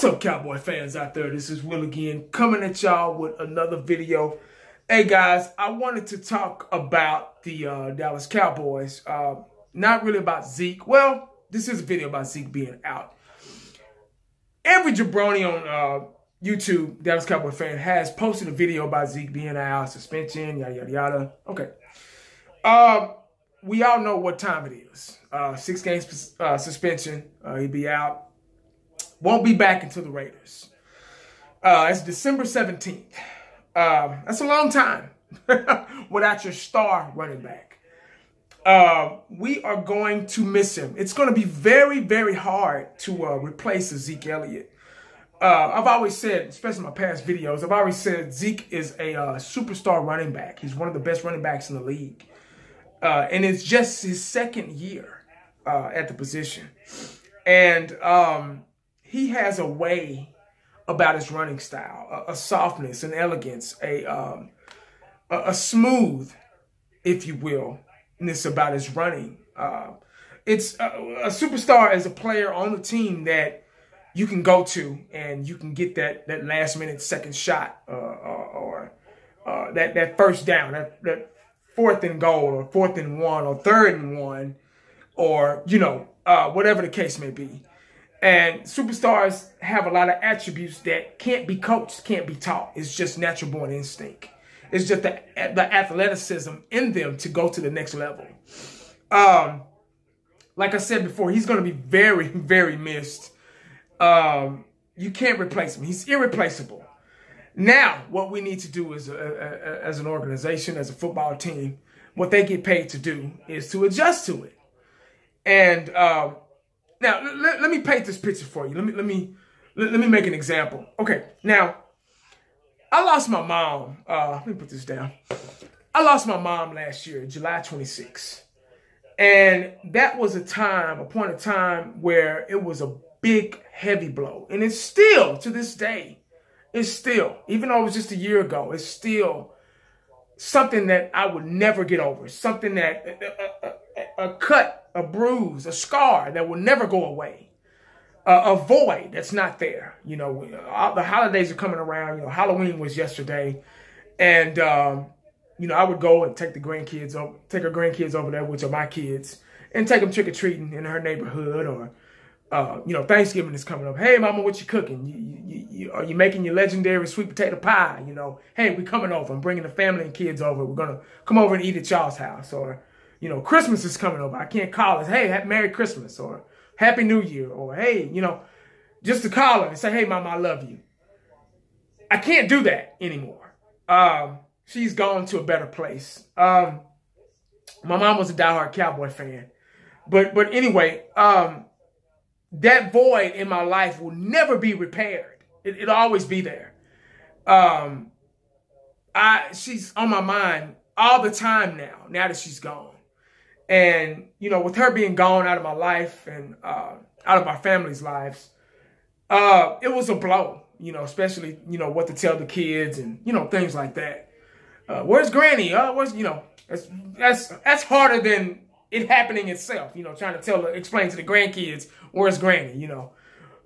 What's up, Cowboy fans out there? This is Will again, coming at y'all with another video. Hey guys, I wanted to talk about the Dallas Cowboys. Not really about Zeke. Well, this is a video about Zeke being out. Every jabroni on YouTube, Dallas Cowboy fan, has posted a video about Zeke being out, suspension, yada, yada, yada. Okay. We all know what time it is. 6 games suspension. He'd be out. Won't be back until the Raiders. It's December 17th. That's a long time without your star running back. We are going to miss him. It's going to be very, very hard to replace Zeke Elliott. I've always said, especially in my past videos, I've always said Zeke is a superstar running back. He's one of the best running backs in the league. And it's just his second year at the position. And he has a way about his running style, a softness, an elegance, a smooth, if you will, ness about his running. It's a superstar as a player on the team that you can go to and you can get that last minute second shot or that first down, that 4th and goal or 4th and 1 or 3rd and 1 or, you know, whatever the case may be. And superstars have a lot of attributes that can't be coached, can't be taught. It's just natural born instinct. It's just the athleticism in them to go to the next level. Like I said before, he's going to be very, very missed. You can't replace him. He's irreplaceable. Now, what we need to do as an organization, as a football team, what they get paid to do is to adjust to it. And now, let me paint this picture for you. Let me make an example. Okay, now, I lost my mom. Let me put this down. I lost my mom last year, July 26th. And that was a point of time where it was a big, heavy blow. And it's still, to this day, even though it was just a year ago, it's still something that I would never get over. Something that, a cut, a bruise, a scar that will never go away. A void that's not there. You know, the holidays are coming around. You know, Halloween was yesterday. And, you know, I would go and take her grandkids over there, which are my kids, and take them trick-or-treating in her neighborhood. Or, you know, Thanksgiving is coming up. Hey, Mama, what you cooking? Are you making your legendary sweet potato pie? You know, hey, we coming over. I'm bringing the family and kids over. We're going to come over and eat at y'all's house. Or, you know, Christmas is coming over. I can't call us, hey, Merry Christmas, or Happy New Year, or hey, you know, just to call her and say, hey, Mama, I love you. I can't do that anymore. She's gone to a better place. My mom was a diehard Cowboy fan. But anyway, that void in my life will never be repaired. It'll always be there. She's on my mind all the time now that she's gone. And, you know, with her being gone out of my life and out of my family's lives, it was a blow, you know, especially, you know, what to tell the kids and, you know, things like that. Where's Granny? Where's, you know, that's harder than it happening itself, you know, trying to explain to the grandkids, where's Granny, you know.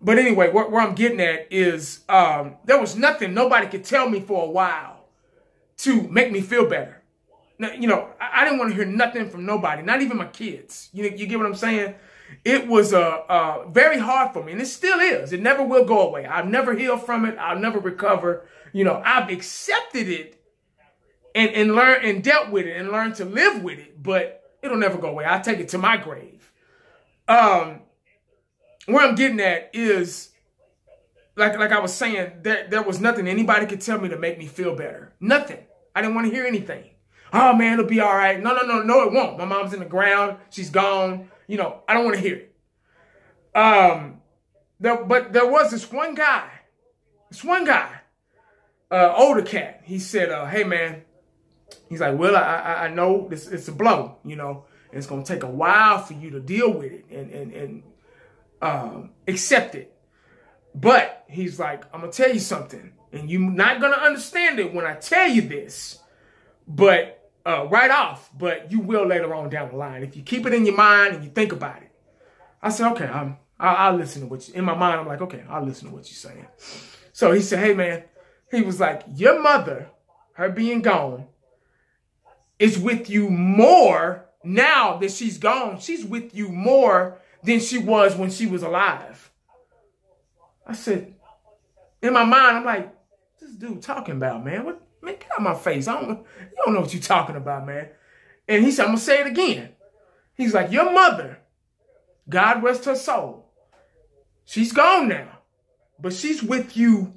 But anyway, where I'm getting at is there was nothing nobody could tell me for a while to make me feel better. Now, you know, I didn't want to hear nothing from nobody, not even my kids. You get what I'm saying? It was very hard for me, and it still is. It never will go away. I've never healed from it. I'll never recover. You know, I've accepted it and learned and dealt with it and learned to live with it, but it'll never go away. I'll take it to my grave. Where I'm getting at is, like I was saying, there was nothing anybody could tell me to make me feel better. Nothing. I didn't want to hear anything. Oh, man, it'll be all right. No, it won't. My mom's in the ground. She's gone. You know, I don't want to hear it. But there was this one guy, older cat. He said, hey, man, he's like, well, I know it's a blow, you know, and it's going to take a while for you to deal with it and accept it. But he's like, I'm going to tell you something, and you're not going to understand it when I tell you this, but right off, but you will later on down the line if you keep it in your mind and you think about it. I said, okay, I'll listen to what you, in my mind, I'm like, okay, I'll listen to what you're saying. So he said, hey, man, he was like, your mother, her being gone, is with you more now that she's gone. She's with you more than she was when she was alive. I said, in my mind, I'm like, this dude talking about, man? What, man, get out of my face. You don't know what you're talking about, man. And he said, I'm going to say it again. He's like, your mother, God rest her soul, she's gone now, but she's with you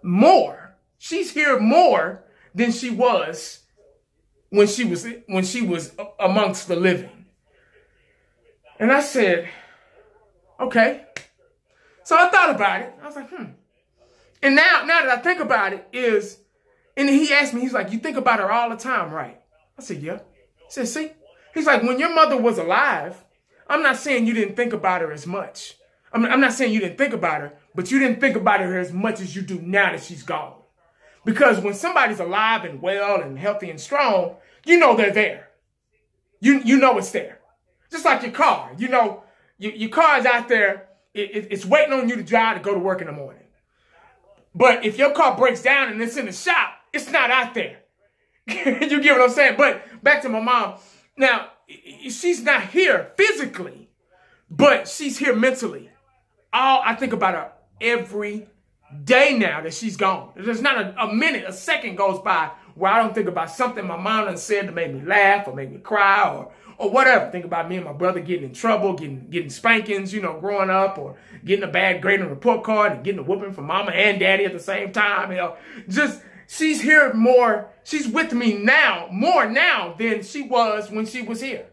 more. She's here more than she was when she was amongst the living. And I said, okay. So I thought about it. I was like, And now that I think about it and he asked me, he's like, you think about her all the time, right? I said, yeah. He said, see? He's like, when your mother was alive, I'm not saying you didn't think about her as much. I'm not saying you didn't think about her, but you didn't think about her as much as you do now that she's gone. Because when somebody's alive and well and healthy and strong, you know they're there. You know it's there. Just like your car. You know, your car is out there. It's waiting on you to drive to go to work in the morning. But if your car breaks down and it's in the shop, it's not out there. You get what I'm saying? But back to my mom. Now, she's not here physically, but she's here mentally. I think about her every day now that she's gone. There's not a minute, a second goes by where I don't think about something my mom done said to make me laugh or make me cry or whatever. Think about me and my brother getting in trouble, getting spankings, you know, growing up, or getting a bad grade on the report card and getting a whooping from mama and daddy at the same time. You know, just she's here more. She's with me now, more now than she was when she was here.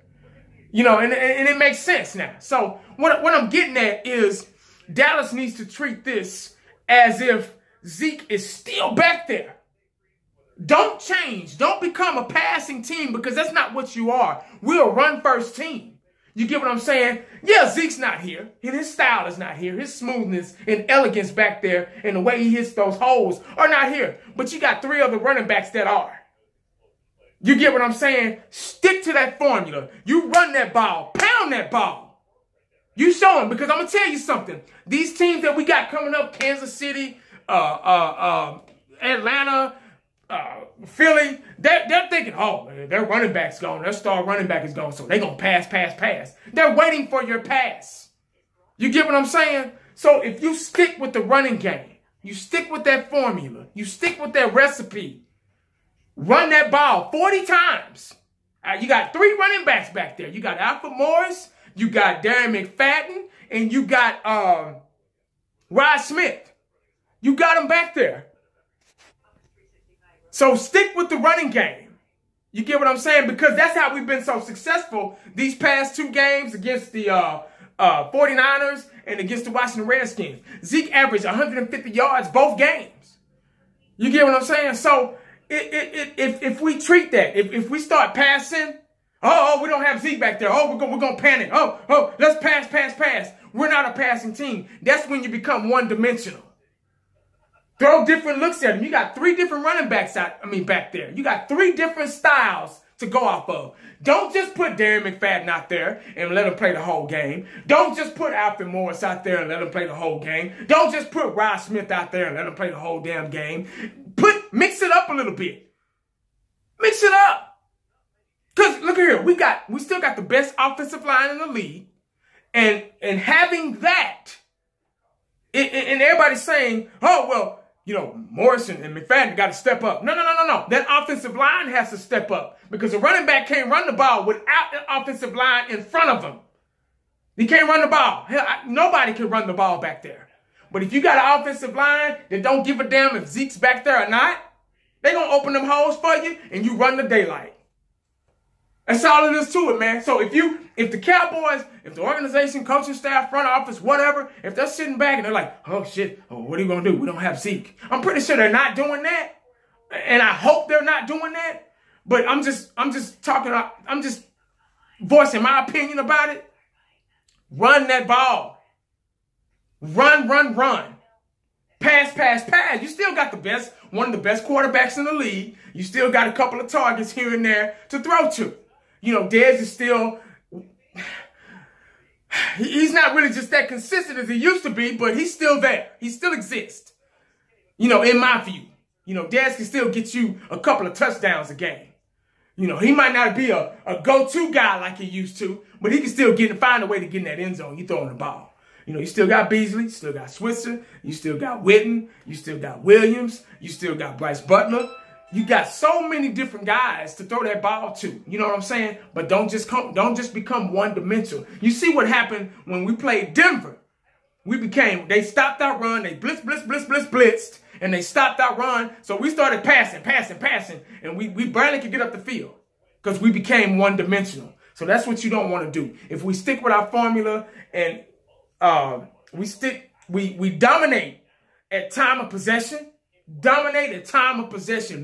You know, and it makes sense now. So what I'm getting at is Dallas needs to treat this as if Zeke is still back there. Don't change. Don't become a passing team, because that's not what you are. We're a run-first team. You get what I'm saying? Yeah, Zeke's not here, and his style is not here. His smoothness and elegance back there and the way he hits those holes are not here. But you got 3 other running backs that are. You get what I'm saying? Stick to that formula. You run that ball. Pound that ball. You show them, because I'm going to tell you something. These teams that we got coming up, Kansas City, Atlanta, Philly, they're thinking, oh, their running back's gone. Their star running back is gone, so they're going to pass. They're waiting for your pass. You get what I'm saying? So if you stick with the running game, you stick with that formula, you stick with that recipe, run that ball 40 times. You got 3 running backs back there. You got Alfred Morris, you got Darren McFadden, and you got Rod Smith. You got them back there. So stick with the running game. You get what I'm saying? Because that's how we've been so successful these past 2 games against the 49ers and against the Washington Redskins. Zeke averaged 150 yards both games. You get what I'm saying? So if we treat that, if we start passing, oh, we don't have Zeke back there. Oh, we're going to panic. Oh, let's pass. We're not a passing team. That's when you become one-dimensional. Throw different looks at him. You got 3 different running backs back there. You got 3 different styles to go off of. Don't just put Darren McFadden out there and let him play the whole game. Don't just put Alfred Morris out there and let him play the whole game. Don't just put Rod Smith out there and let him play the whole damn game. Mix it up a little bit. Mix it up. Because look here, we still got the best offensive line in the league. And having that, and everybody's saying, oh, well, you know, Morrison and McFadden got to step up. No. That offensive line has to step up, because a running back can't run the ball without an offensive line in front of him. He can't run the ball. Hell, nobody can run the ball back there. But if you got an offensive line that don't give a damn if Zeke's back there or not, they're going to open them holes for you and you run the daylight. That's all it is to it, man. So if the Cowboys, if the organization, coaching staff, front office, whatever, if they're sitting back and they're like, oh shit, what are you going to do? We don't have Zeke. I'm pretty sure they're not doing that. And I hope they're not doing that. But I'm just voicing my opinion about it. Run that ball. Run. Pass. You still got one of the best quarterbacks in the league. You still got a couple of targets here and there to throw to. You know, Dez is still, He's not really just that consistent as he used to be, but he's still there. He still exists. You know, in my view. You know, Dez can still get you a couple of touchdowns a game. You know, he might not be a go-to guy like he used to, but he can still find a way to get in that end zone. You throwing the ball. You know, you still got Beasley, you still got Switzer, you still got Witten, you still got Williams, you still got Bryce Butler. You got so many different guys to throw that ball to. You know what I'm saying? But don't just become one-dimensional. You see what happened when we played Denver. They stopped our run, they blitzed, and they stopped our run. So we started passing, and we barely could get up the field because we became one-dimensional. So that's what you don't want to do. If we stick with our formula and we dominate at time of possession,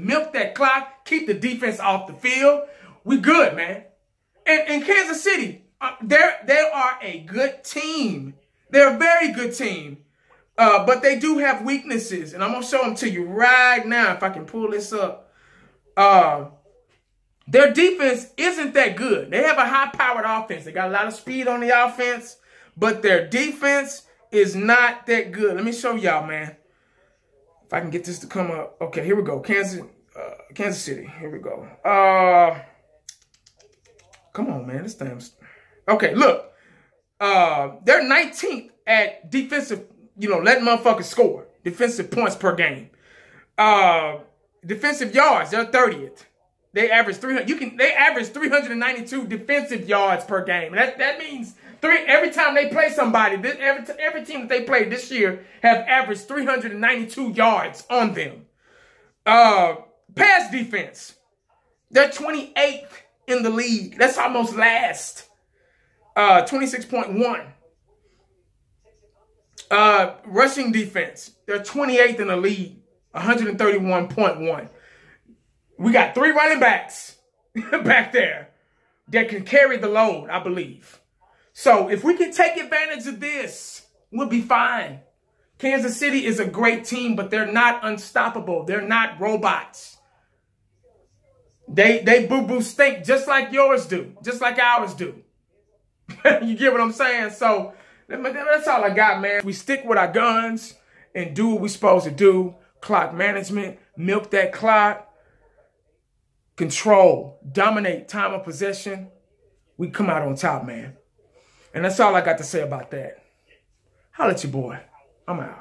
milk that clock, keep the defense off the field, we good, man. And in Kansas City, they are a good team. They're a very good team. But they do have weaknesses, and I'm going to show them to you right now if I can pull this up. Their defense isn't that good. They have a high-powered offense. They got a lot of speed on the offense, but their defense is not that good. Let me show y'all, man. If I can get this to come up. Okay, here we go. Kansas City. Here we go. Come on, man. This thing's... Okay, look. They're 19th at defensive, letting motherfuckers score. Defensive points per game. Defensive yards, they're 30th. They average 300. They average 392 defensive yards per game. That means every time they play somebody, every team that they played this year have averaged 392 yards on them. Pass defense, they're 28th in the league. That's almost last. 26.1. Rushing defense, they're 28th in the league, 131.1. We got 3 running backs back there that can carry the load, I believe. So if we can take advantage of this, we'll be fine. Kansas City is a great team, but they're not unstoppable. They're not robots. They boo-boo stink just like yours do, just like ours do. You get what I'm saying? So that's all I got, man. We stick with our guns and do what we're supposed to do. Clock management, milk that clock. Control, dominate time of possession. We come out on top, man. And that's all I got to say about that. Holla at your boy. I'm out.